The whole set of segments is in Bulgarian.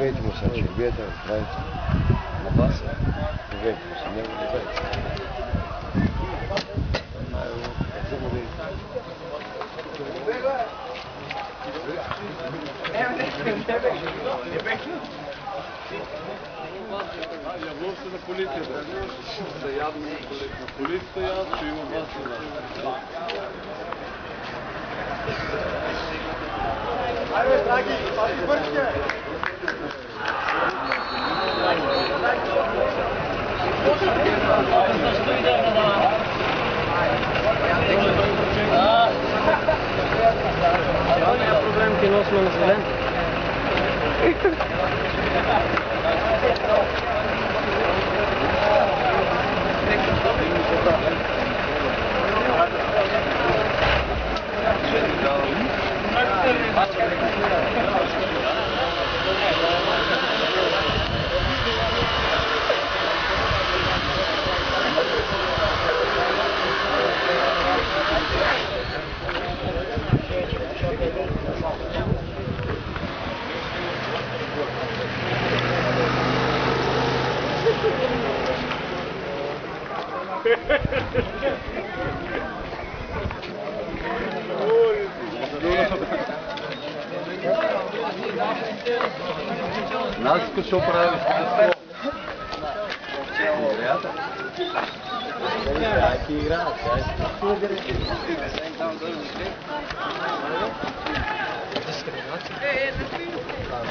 Видите му сега чурбията, здравейте. На баса. Видите му се, него не знаете. Јавно се на полицијата. Се јавно на полицијата, јас што има вас на. Ајде, драги, пази брчке! Няма проблем, кино сме на зелен. Наско што прави? Ајки играат,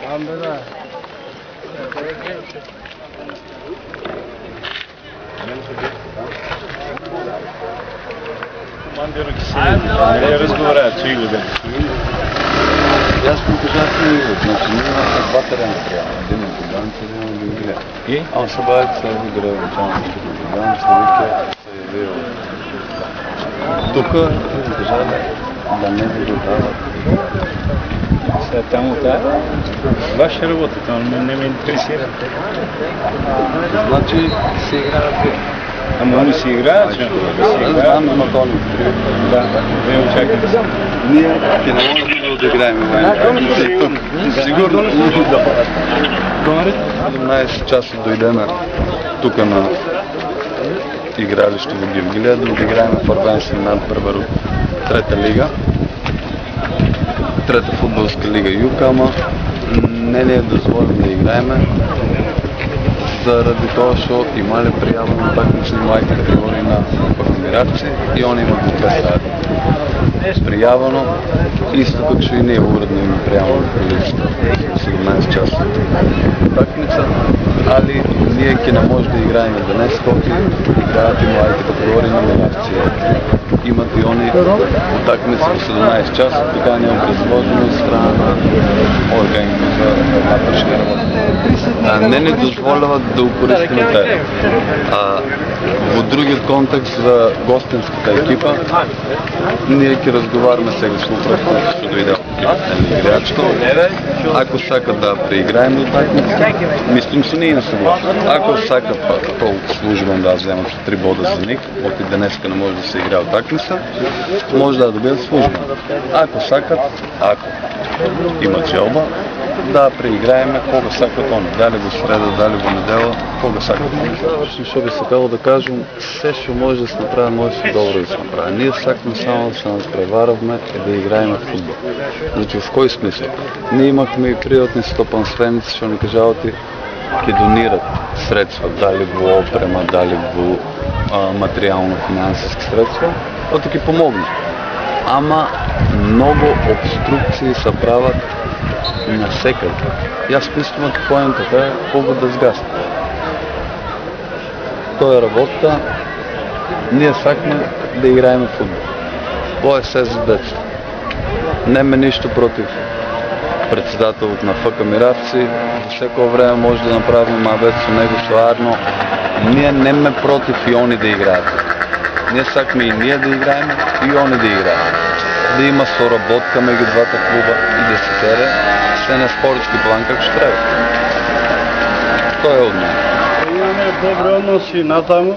Там бе да. Командирот ќе се не разговараат со Илга. Јас му кажах на Илга, значи ние имаме два терена трябва. Един от Ганца, един от Илга. И? А он се бавит се играе в Ганца, вика се явил. Тука кажа да не ви додават. Сега таму таа ваша работа, тоа не ме интересира. Значи се играат две. Ама они си играат, че? Знам, има тони. Да, не очаквам. Ние ќе не можем да одиграем војна. Сигурно. Горе? 17 часа дојдеме тука на игралиште во Гевгилија да одиграеме првенство на Барбару, трета лига. Трета фудбалска лига Јука, ама не ни е дозволено да играеме заради тоа што имале пријавено такмични млади категории на формираци и они имат до 2 сати. Пријавено, исто како што и ние уредно има пријавено полицията 17 часа такмица, али ние ќе не може да играеме денес, колки играат и младите категории на минавци. Имат и они такмица во 17 часа, така няма предложено од страна на органите за вътрешни работи. Не ни дозволяват да укористиме те. Во другиот контекст за гостинската екипа, ние ќе разговараме сега со управителот што дојде на играчето. Ако сакат да преиграеме такмица, мислим со ние согласни. Ако сакат толку службен да земат 3 бода за них, оти денеска не може да се играе такмица, може да добијат служба. Ако сакат, ако имат желба, да преиграеме кога сакат они, дали во среда, дали во недела, кога сакат они. Што би сакало да кажам, се што може да се направи, може да се добро да се направи. Ние сакаме само да се надпреваравме и да играеме фудбал. Значи, в кој смисъл? Ние имахме и пријатни стопанственици што ни кажават и ќе донират средства, дали во опрема, дали во материјално-финансиски средства, да ќе помогнат. Ама многу обструкции се прават на секаде. Јас мислам дека поентата е кого да сгасне. Тоа е работа. Ние сакаме да играеме фудбал. Тоа е се за деца. Нема ништо против председателот на ФК Миравци. За секој време може да направиме мавет со него, со Арно. Ние нема против и они да играат. Ние сакаме и ние да играеме, и они да играат. Да има соработка меѓу двата клуба и да се тере се на спортски план како што треба. Тоа е од мене. Имаме добри односи натаму,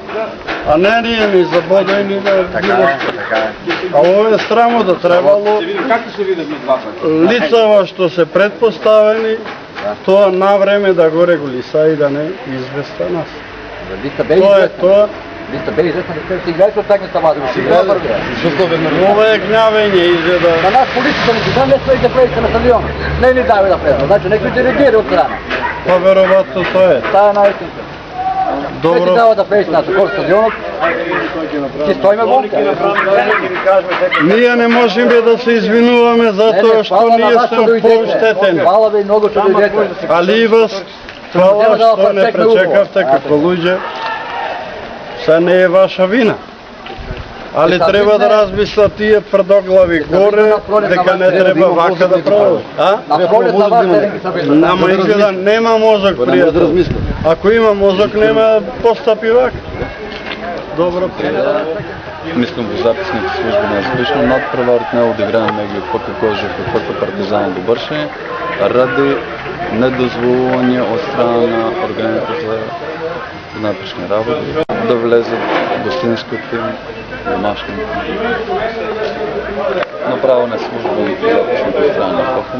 а не ние ни забодени да било што. А ово е срамота, требало Како се видевме два пати? лицава што се предпоставени тоа на време да го регулиса и да не известа нас. Ви сте били Тоа е известен. тоа. Ви сте били известен, да сте играеш од тегната вада. Ова е гнявење изгледа. На нас полицията ни каза, не стоите да влезете на стадион. Не ни даде да влезем. Значи некој диригира од страна. Па веројатно тоа е. Таа е најстинка. Не ти Добро. дава да влезеш на таков стадионот. Ти стоиме вонка. Ние не можеме да се извинуваме затоа што ние сме поштетени. Хвала ви многу што дојдете. Али и вас, фала што не пречекавте како луѓе. Се не е ваша вина. Али треба да размислат тие тврдоглави горе, дека не треба вака да продолжи. А? На пролет на вас не ги са били. Нама изгледа нема мозок, пријател. Ако има мозок, нема постапи вака. Добро, пријател. Мислам во записните служби на успешно надпреварот не е одигран меѓу ПК Кожев и ПК Партизан до Бршење ради недозволување од страна на органите за внатрешни работи да влезат гостинскиот тим, домашниот тим. Направо не служба на записните страни на ПК.